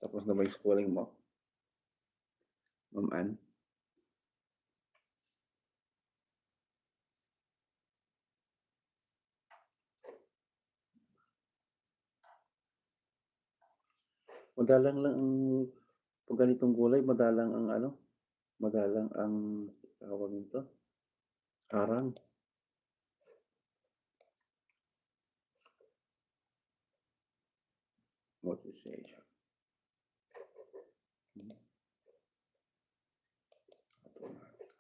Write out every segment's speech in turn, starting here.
Tapos na ba yung schooling mo? Ma'am Ann? Madalang lang ang pag ganitong gulay, madalang ang ano, madalang ang tawag nito, harang. What is it? Automatic.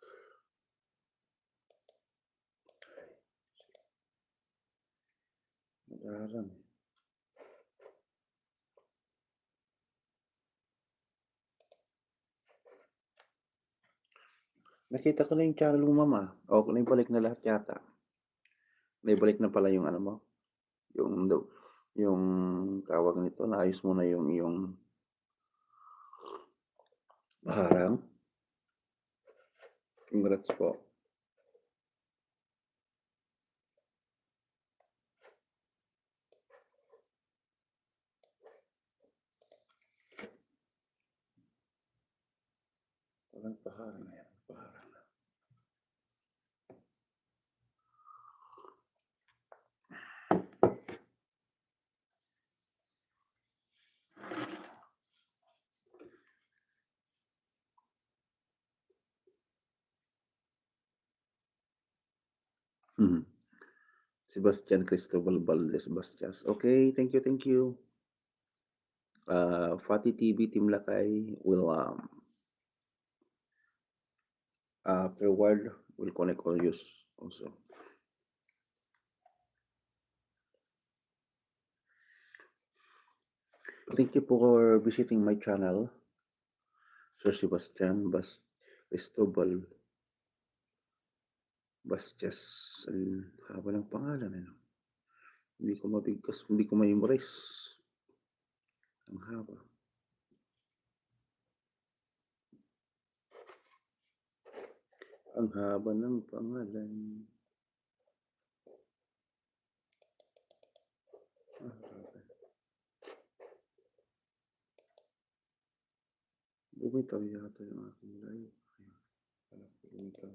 Madalang. Nakita ko na yung channel mo, mama. O, naibalik na lahat yata. Naibalik na pala yung ano mo. Yung tawag nito, naayos mo na yung iyong harang. Congrats po. Walang paharang na yan. Paharang na. Sebastian Cristobal Valdez Bastias. Okay, thank you, thank you. Fatty TV Team Lakay will afterward will connect all use also. Thank you for visiting my channel, Sir Sebastian Cristobal Bastias. Ang haba ng pangalan, ano? Hindi ko mabigkas, hindi ko ma-memorize. Ang haba. Ang haba ng pangalan. Bumitaw yata yung aking live. Bumitaw.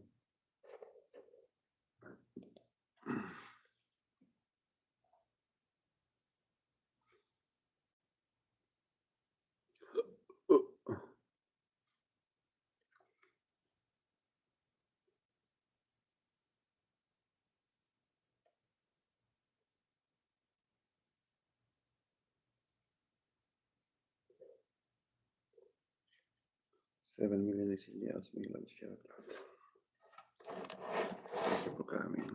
$7 million Resilience, Milan shout out. For coming.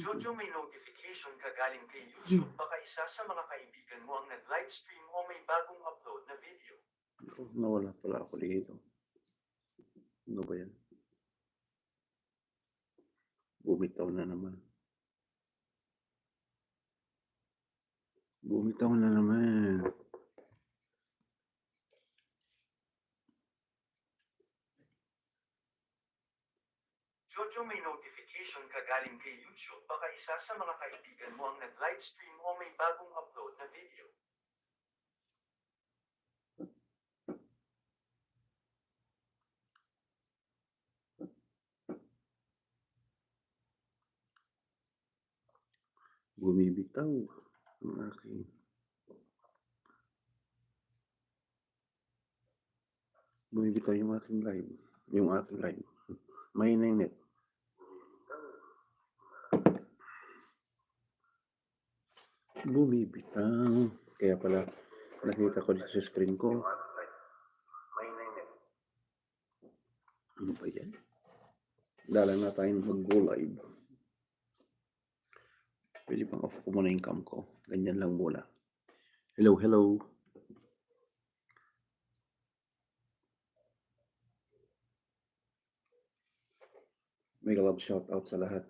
Jojo, may notification ka galing kay YouTube. Baka isa sa mga kaibigan mo ang nag-livestream o may bagong upload na video. Nawala pala ako dito. Ano ba yan? Bumitaw na naman. Bumitaw na naman. Jojo, may notification ka galing kay YouTube. Baka isa sa mga kaibigan mo ang nag-livestream o may bagong upload na video. Bumibitaw ang aking. Bumibitaw yung aking live. Yung aking live. May net. Bumibitaw. Kaya pala nakita ko dito sa screen ko. Ano ba yan? Dala na tayong mag-go live. Pwede pang off ko muna yung cam ko. Ganyan lang muna. Hello, hello. Mega love shout out sa lahat.